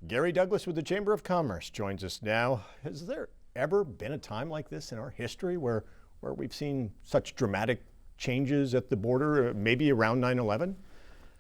Garry Douglas with the Chamber of Commerce joins us now. Has there ever been a time like this in our history where we've seen such dramatic changes at the border, maybe around 9/11?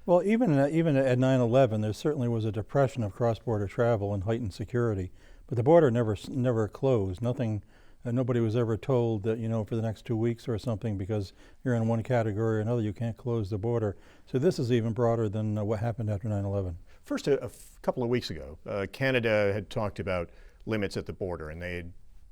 Well, even at 9/11, there certainly was a depression of cross-border travel and heightened security, but the border never closed. Nothing, nobody was ever told that for the next 2 weeks or something because you're in one category or another, you can't close the border. So this is even broader than what happened after 9/11. First, a couple of weeks ago, Canada had talked about limits at the border, and they had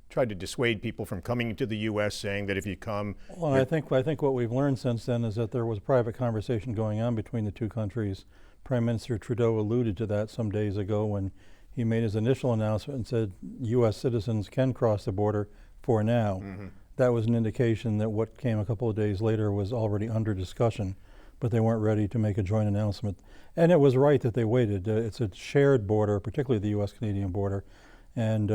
tried to dissuade people from coming into the U.S., saying that if you come... Well, I think what we've learned since then is that there was a private conversation going on between the two countries. Prime Minister Trudeau alluded to that some days ago when he made his initial announcement and said U.S. citizens can cross the border for now. Mm-hmm. That was an indication that what came a couple of days later was already under discussion, but they weren't ready to make a joint announcement. And it was right that they waited. It's a shared border, particularly the U.S.-Canadian border, and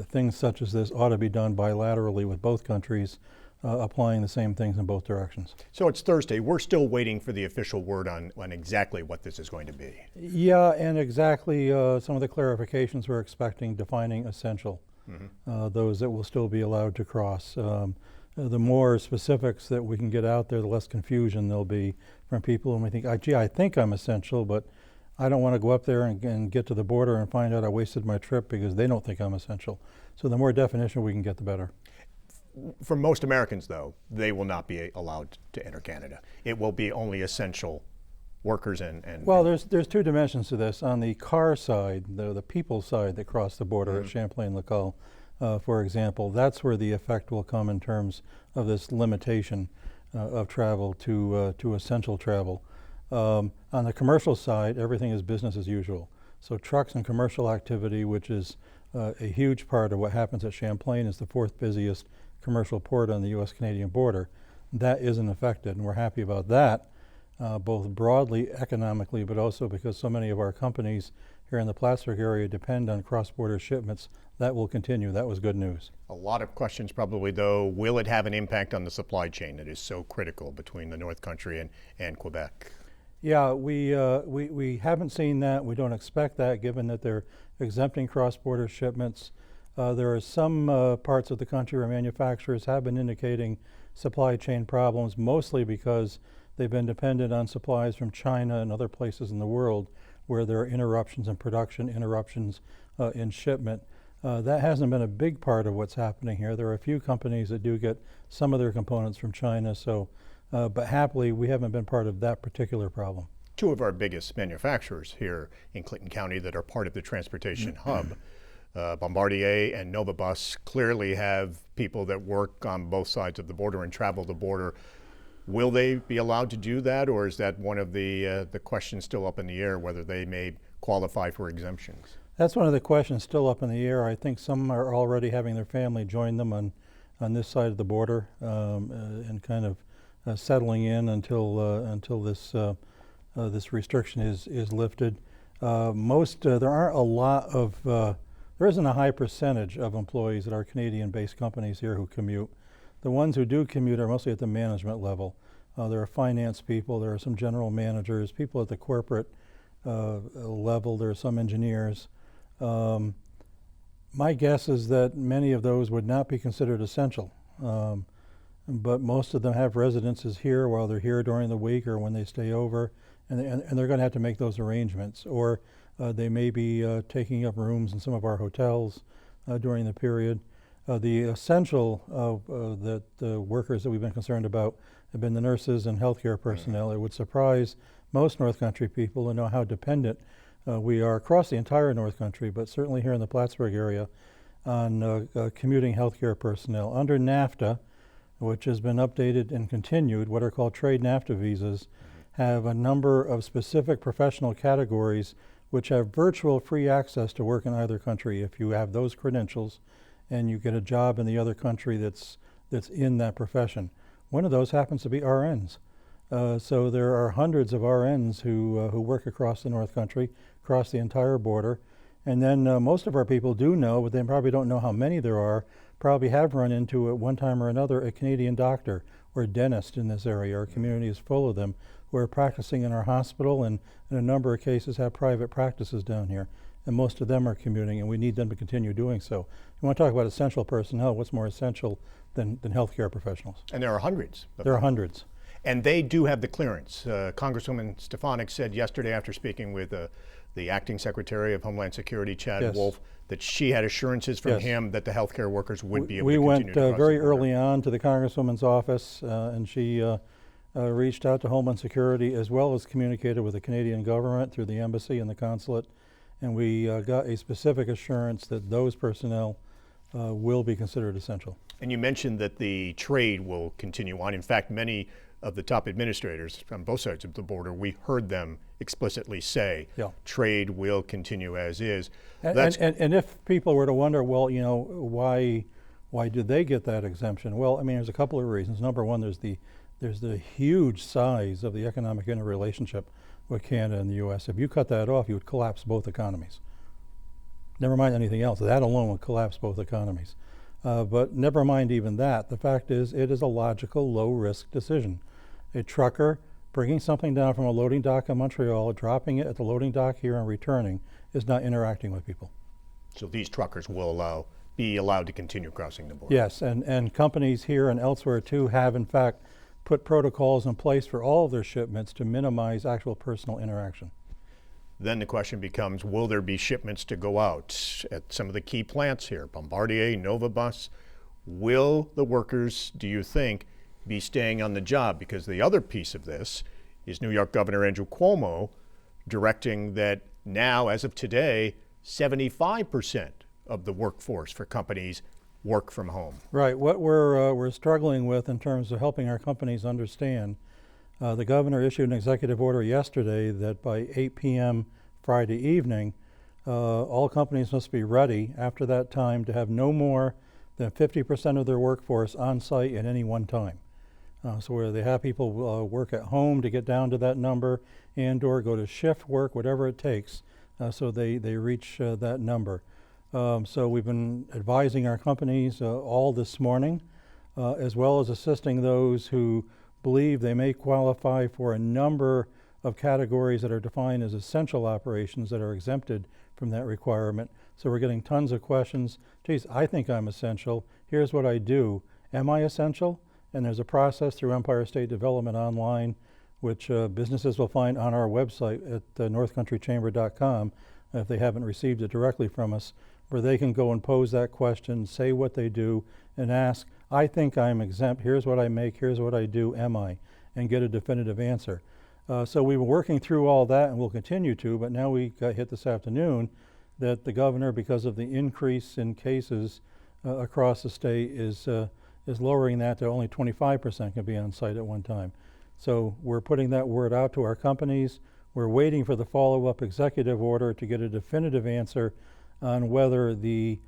things such as this ought to be done bilaterally with both countries, applying the same things in both directions. So it's Thursday. We're still waiting for the official word on exactly what this is going to be. Yeah, and exactly some of the clarifications we're expecting, defining essential, those that will still be allowed to cross. The more specifics that we can get out there, the less confusion there'll be from people when we think, gee, I think I'm essential, but I don't want to go up there and get to the border and find out I wasted my trip because they don't think I'm essential. So the more definition we can get, the better. For most Americans, though, they will not be allowed to enter Canada. It will be only essential workers Well, there's two dimensions to this. On the car side, the people side that cross the border at Champlain-Lacal, for example, that's where the effect will come in terms of this limitation of travel to essential travel. On the commercial side, everything is business as usual. So trucks and commercial activity, which is a huge part of what happens at Champlain, is the fourth busiest commercial port on the U.S.-Canadian border. That isn't affected, and we're happy about that, both broadly economically, but also because so many of our companies here in the Plattsburgh area depend on cross-border shipments. That will continue. That was good news. A lot of questions probably, though. Will it have an impact on the supply chain that is so critical between the North Country and Quebec? Yeah, we haven't seen that. We don't expect that, given that they're exempting cross-border shipments. There are some parts of the country where manufacturers have been indicating supply chain problems, mostly because they've been dependent on supplies from China and other places in the world where there are interruptions in production, interruptions in shipment. That hasn't been a big part of what's happening here. There are a few companies that do get some of their components from China, but happily we haven't been part of that particular problem. Two of our biggest manufacturers here in Clinton County that are part of the transportation hub, Bombardier and Nova Bus, clearly have people that work on both sides of the border and travel the border. Will they be allowed to do that, or is that one of the questions still up in the air, whether they may qualify for exemptions? That's one of the questions still up in the air. I think some are already having their family join them on this side of the border and kind of settling in until this restriction is lifted. There aren't a lot of there isn't a high percentage of employees at our Canadian-based companies here who commute. The ones who do commute are mostly at the management level. There are finance people, there are some general managers, people at the corporate level, there are some engineers. My guess is that many of those would not be considered essential, but most of them have residences here while they're here during the week or when they stay over, and they're going to have to make those arrangements, or they may be taking up rooms in some of our hotels during the period. The essential the workers that we've been concerned about have been the nurses and healthcare personnel. It would surprise most North Country people to know how dependent we are across the entire North Country, but certainly here in the Plattsburgh area, on commuting healthcare personnel. Under NAFTA, which has been updated and continued, what are called trade NAFTA visas, have a number of specific professional categories which have virtual free access to work in either country if you have those credentials and you get a job in the other country that's in that profession. One of those happens to be RNs. So there are hundreds of RNs who work across the North Country, across the entire border. And then most of our people do know, but they probably don't know how many there are, probably have run into at one time or another a Canadian doctor or a dentist in this area. Our community is full of them who are practicing in our hospital and in a number of cases have private practices down here. and most of them are commuting, and we need them to continue doing so. You want to talk about essential personnel, what's more essential than healthcare professionals? And there are hundreds. There are hundreds. And they do have the clearance. Congresswoman Stefanik said yesterday after speaking with the acting Secretary of Homeland Security, Chad Yes. Wolf, that she had assurances from Yes. him that the healthcare workers would be able We to went continue to cross very the border. early on to the Congresswoman's office, and she reached out to Homeland Security as well as communicated with the Canadian government through the embassy and the consulate, and we got a specific assurance that those personnel will be considered essential. And you mentioned that the trade will continue on. In fact, many of the top administrators on both sides of the border, we heard them explicitly say, Yeah. trade will continue as is. And if people were to wonder, well, you know, why did they get that exemption? Well, I mean, there's a couple of reasons. Number one, there's the huge size of the economic interrelationship with Canada and the U.S. If you cut that off, you would collapse both economies. Never mind anything else. That alone would collapse both economies. But never mind even that. The fact is, it is a logical, low-risk decision. A trucker bringing something down from a loading dock in Montreal, dropping it at the loading dock here and returning is not interacting with people. So these truckers will be allowed to continue crossing the border. Yes, and companies here and elsewhere too have in fact put protocols in place for all of their shipments to minimize actual personal interaction. Then the question becomes, will there be shipments to go out at some of the key plants here, Bombardier, Novabus? Will the workers, do you think, be staying on the job? Because the other piece of this is New York Governor Andrew Cuomo directing that now, as of today, 75% of the workforce for companies work from home. Right. What we're struggling with in terms of helping our companies understand, the governor issued an executive order yesterday that by 8 p.m. Friday evening, all companies must be ready after that time to have no more than 50% of their workforce on site at any one time. So where they have people work at home to get down to that number and or go to shift work, whatever it takes, so they reach that number. So we've been advising our companies all this morning, as well as assisting those who believe they may qualify for a number of categories that are defined as essential operations that are exempted from that requirement. So we're getting tons of questions. Geez, I think I'm essential. Here's what I do. Am I essential? And there's a process through Empire State Development Online, which businesses will find on our website at northcountrychamber.com if they haven't received it directly from us, where they can go and pose that question, say what they do, and ask, I think I'm exempt, here's what I make, here's what I do, am I? And get a definitive answer. So we were working through all that and we'll continue to, but now we got hit this afternoon that the governor, because of the increase in cases across the state, is lowering that to only 25% can be on site at one time. So we're putting that word out to our companies. We're waiting for the follow-up executive order to get a definitive answer on whether the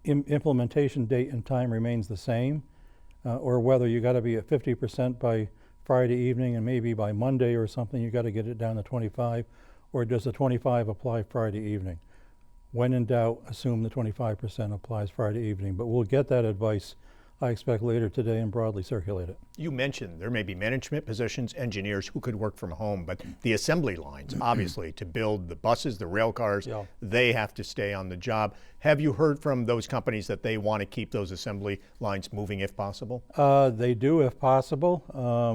implementation date and time remains the same, or whether you got to be at 50% by Friday evening and maybe by Monday or something you got to get it down to 25, or does the 25 apply Friday evening? When in doubt, assume the 25% applies Friday evening, but we'll get that advice, I expect, later today and broadly circulate it. You mentioned there may be management positions, engineers who could work from home, but the assembly lines, obviously, to build the buses, the rail cars, Yeah. they have to stay on the job. Have you heard from those companies that they want to keep those assembly lines moving if possible? They do if possible.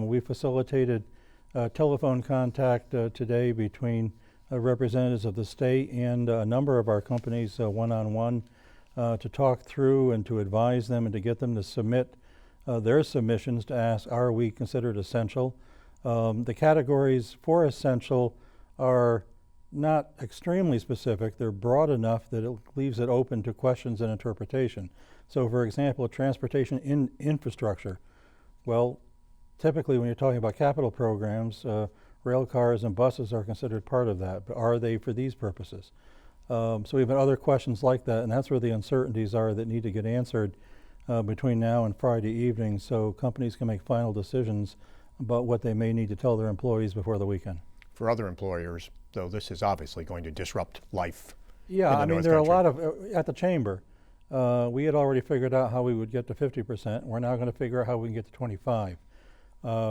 We facilitated telephone contact today between representatives of the state and a number of our companies one-on-one to talk through and to advise them and to get them to submit their submissions to ask, are we considered essential? The categories for essential are not extremely specific. They're broad enough that it leaves it open to questions and interpretation. So for example, transportation infrastructure. Well, typically when you're talking about capital programs, rail cars and buses are considered part of that, but are they for these purposes? So we have other questions like that, and that's where the uncertainties are that need to get answered between now and Friday evening, so companies can make final decisions about what they may need to tell their employees before the weekend. For other employers, though, this is obviously going to disrupt life. Yeah, I mean, North there are a Country. lot of, at the chamber, we had already figured out how we would get to 50%. We're now going to figure out how we can get to 25.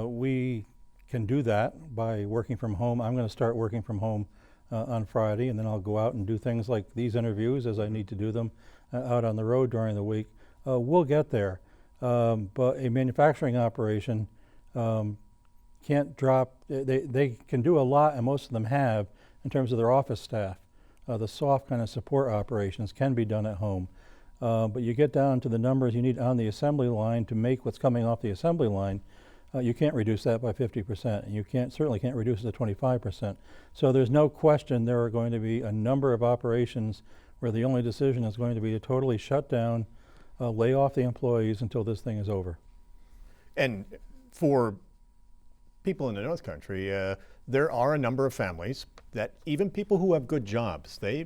We can do that by working from home. I'm going to start working from home on Friday, and then I'll go out and do things like these interviews as I need to do them out on the road during the week. We'll get there. But a manufacturing operation can't drop, they can do a lot, and most of them have, in terms of their office staff. The soft kind of support operations can be done at home. But you get down to the numbers you need on the assembly line to make what's coming off the assembly line, you can't reduce that by 50%, and you certainly can't reduce it to 25%. So there's no question there are going to be a number of operations where the only decision is going to be to totally shut down, lay off the employees until this thing is over. And for people in the North Country, there are a number of families that even people who have good jobs, they,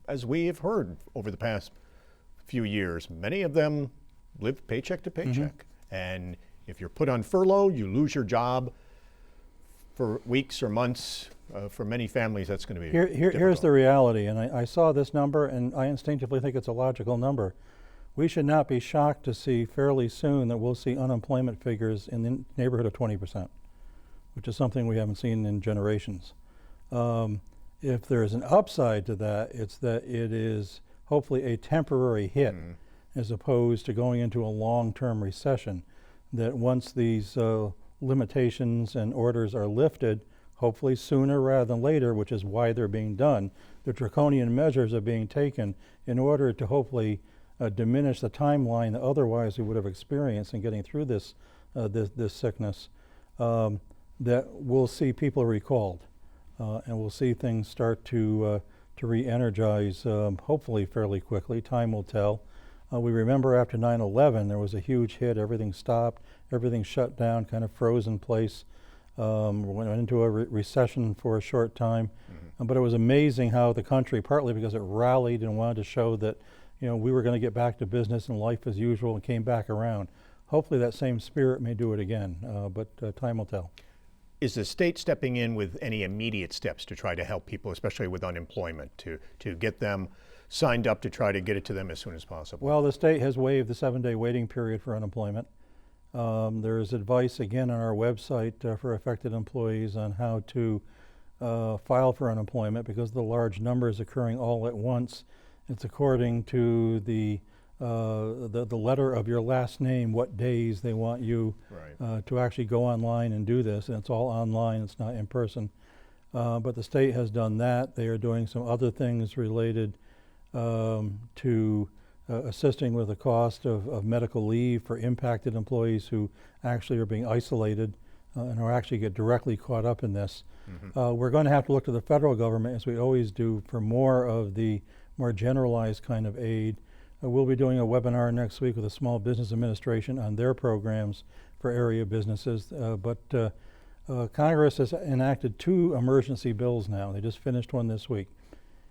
as we have heard over the past few years, many of them live paycheck to paycheck. And if you're put on furlough, you lose your job for weeks or months. For many families, that's going to be Here's the reality, and I saw this number, and I instinctively think it's a logical number. We should not be shocked to see fairly soon that we'll see unemployment figures in the neighborhood of 20%, which is something we haven't seen in generations. If there's an upside to that, it's that it is hopefully a temporary hit as opposed to going into a long-term recession, that once these limitations and orders are lifted, hopefully sooner rather than later, which is why they're being done, the draconian measures are being taken in order to hopefully diminish the timeline that otherwise we would have experienced in getting through this sickness, that we'll see people recalled, and we'll see things start to re-energize, hopefully fairly quickly. Time will tell. We remember after 9/11, there was a huge hit. Everything stopped, everything shut down, kind of froze in place. We went into a recession for a short time, but it was amazing how the country, partly because it rallied and wanted to show that we were going to get back to business and life as usual, and came back around. Hopefully that same spirit may do it again, but time will tell. Is the state stepping in with any immediate steps to try to help people, especially with unemployment, to get them signed up to try to get it to them as soon as possible? Well, the state has waived the 7-day waiting period for unemployment. There is advice again on our website for affected employees on how to file for unemployment, because of the large numbers occurring all at once. It's according to the letter of your last name, what days they want you to actually go online and do this, and it's all online, it's not in person. But the state has done that. They are doing some other things related to assisting with the cost of medical leave for impacted employees who actually are being isolated and are actually get directly caught up in this. We're going to have to look to the federal government, as we always do, for more of the more generalized kind of aid. We'll be doing a webinar next week with the Small Business Administration on their programs for area businesses. But Congress has enacted 2 emergency bills now. They just finished one this week.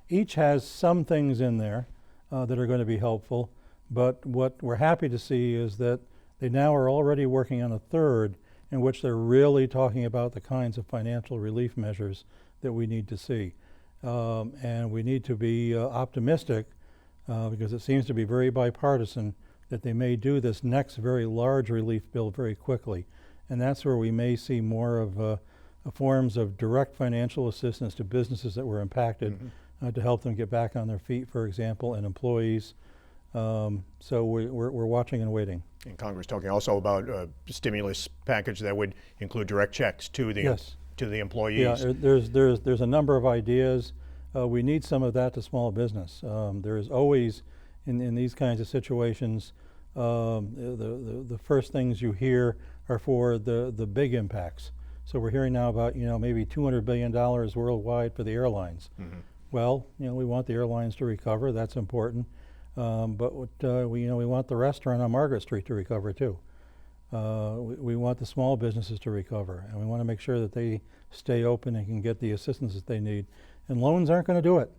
Each has some things in there that are going to be helpful, but what we're happy to see is that they now are already working on a 3rd in which they're really talking about the kinds of financial relief measures that we need to see. And we need to be optimistic, because it seems to be very bipartisan, that they may do this next very large relief bill very quickly. And that's where we may see more of forms of direct financial assistance to businesses that were impacted, to help them get back on their feet, for example, and employees. So we're watching and waiting. And Congress talking also about a stimulus package that would include direct checks to the to the employees. Yeah, there's a number of ideas. We need some of that to small business. There is always, in these kinds of situations, the first things you hear are for the big impacts. So we're hearing now about maybe $200 billion worldwide for the airlines. Well, we want the airlines to recover. That's important. But we want the restaurant on Margaret Street to recover too. We want the small businesses to recover, and we want to make sure that they stay open and can get the assistance that they need. And loans aren't going to do it.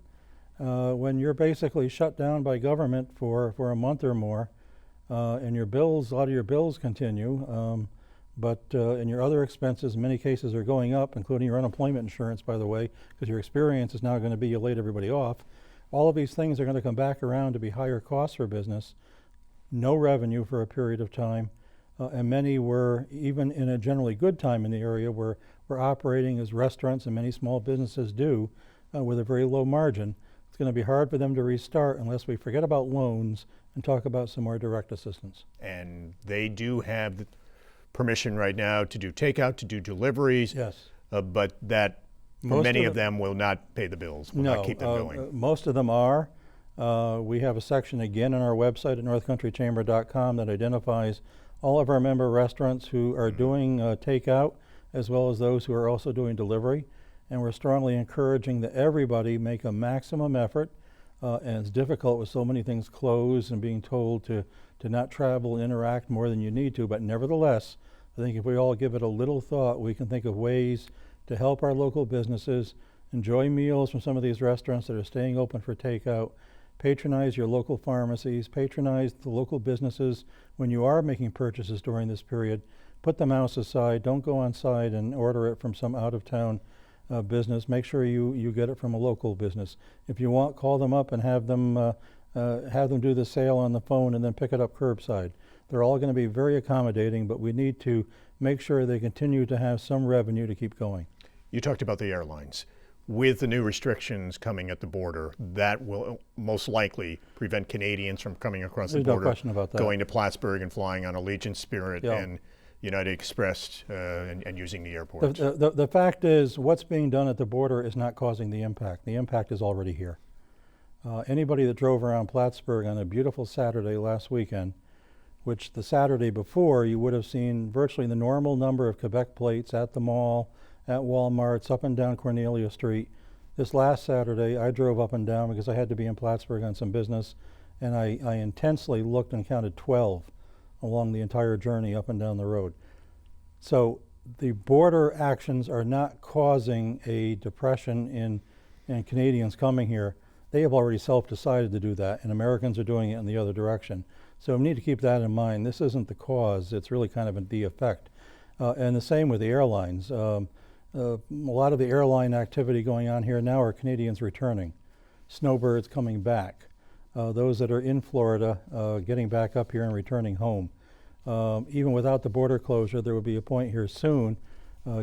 When you're basically shut down by government for a month or more, and a lot of your bills continue, but and your other expenses in many cases are going up, including your unemployment insurance, by the way, because your experience is now going to be you laid everybody off. All of these things are going to come back around to be higher costs for business, no revenue for a period of time, and many were, even in a generally good time in the area, were operating as restaurants, and many small businesses do, with a very low margin, it's going to be hard for them to restart unless we forget about loans and talk about some more direct assistance. And they do have the permission right now to do takeout, to do deliveries. Yes. But that, for Most many of of them, will not pay the bills, will not keep them going. Most of them are. We have a section again on our website at northcountrychamber.com that identifies all of our member restaurants who are doing takeout, as well as those who are also doing delivery. And we're strongly encouraging that everybody make a maximum effort. And it's difficult with so many things closed and being told to not travel, interact more than you need to. But nevertheless, I think if we all give it a little thought, we can think of ways to help our local businesses enjoy meals from some of these restaurants that are staying open for takeout. Patronize your local pharmacies, patronize the local businesses when you are making purchases during this period. Put the mouse aside, don't go on site and order it from some out-of-town business. Make sure you get it from a local business. If you want, call them up and have them do the sale on the phone and then pick it up curbside. They're all going to be very accommodating, but we need to make sure they continue to have some revenue to keep going. You talked about the airlines. With the new restrictions coming at the border, that will most likely prevent Canadians from coming across the border, no question about that, going to Plattsburgh and flying on Allegiant, Spirit, Yeah. and United Express, and using the airports. The fact is, what's being done at the border is not causing the impact. The impact is already here. Anybody that drove around Plattsburgh on a beautiful Saturday last weekend, which the Saturday before you would have seen virtually the normal number of Quebec plates at the mall, at Walmart's, up and down Cornelia Street. This last Saturday, I drove up and down because I had to be in Plattsburgh on some business, and I intensely looked and counted 12 along the entire journey up and down the road. So the border actions are not causing a depression in Canadians coming here. They have already self-decided to do that, and Americans are doing it in the other direction. So we need to keep that in mind. This isn't the cause, it's really kind of the effect. And the same with the airlines. A lot of the airline activity going on here now are Canadians returning, snowbirds coming back, those that are in Florida getting back up here and returning home. Even without the border closure, there will be a point here soon.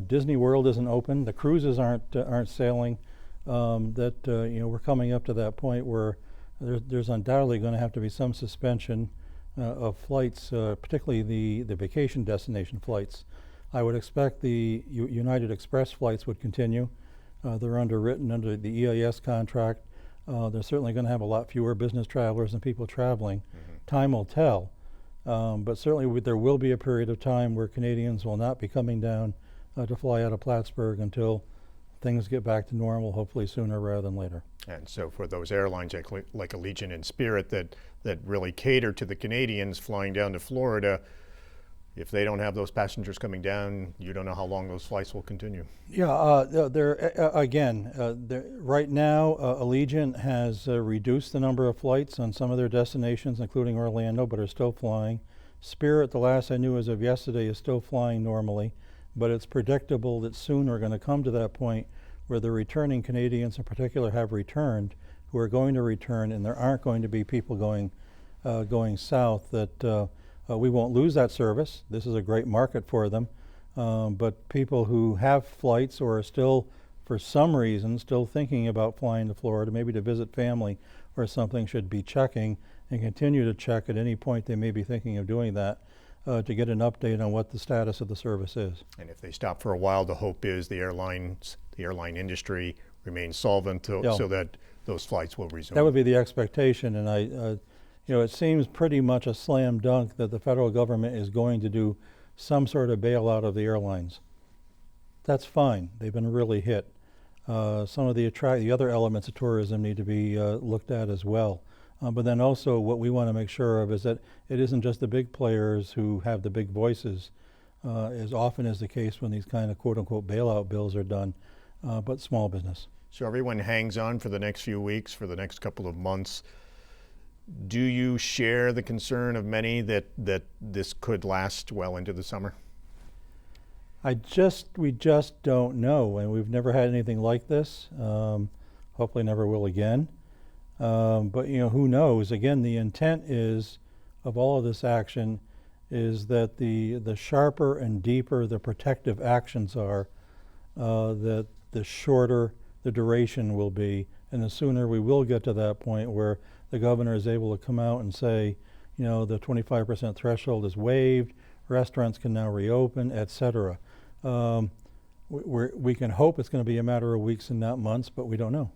Disney World isn't open, the cruises aren't sailing. We're coming up to that point where there's undoubtedly going to have to be some suspension of flights, particularly the vacation destination flights. I would expect the United Express flights would continue. They're underwritten under the EIS contract. They're certainly going to have a lot fewer business travelers and people traveling. Time will tell. But certainly there will be a period of time where Canadians will not be coming down to fly out of Plattsburgh until things get back to normal, hopefully sooner rather than later. And so for those airlines like Allegiant and Spirit that really cater to the Canadians flying down to Florida, if they don't have those passengers coming down, you don't know how long those flights will continue. Yeah, right now, Allegiant has reduced the number of flights on some of their destinations, including Orlando, but are still flying. Spirit, the last I knew as of yesterday, is still flying normally, but it's predictable that soon we're going to come to that point where the returning Canadians in particular have returned, who are going to return, and there aren't going to be people going south that we won't lose that service. This is a great market for them. But people who have flights or are still, for some reason, still thinking about flying to Florida, maybe to visit family or something, should be checking and continue to check at any point they may be thinking of doing that to get an update on what the status of the service is. And if they stop for a while, the hope is the airline industry remains solvent so that those flights will resume. That would be the expectation, and it seems pretty much a slam dunk that the federal government is going to do some sort of bailout of the airlines. That's fine. They've been really hit. Some of the other elements of tourism need to be looked at as well. But then also what we want to make sure of is that it isn't just the big players who have the big voices, as often is the case when these kind of quote-unquote bailout bills are done, but small business. So everyone hangs on for the next few weeks, for the next couple of months. Do you share the concern of many that this could last well into the summer? We just don't know, and we've never had anything like this. Hopefully never will again. But who knows? Again, the intent of all of this action is that the sharper and deeper the protective actions are, that the shorter the duration will be, and the sooner we will get to that point where the governor is able to come out and say, you know, the 25% threshold is waived, restaurants can now reopen, etc. We can hope it's going to be a matter of weeks and not months, but we don't know.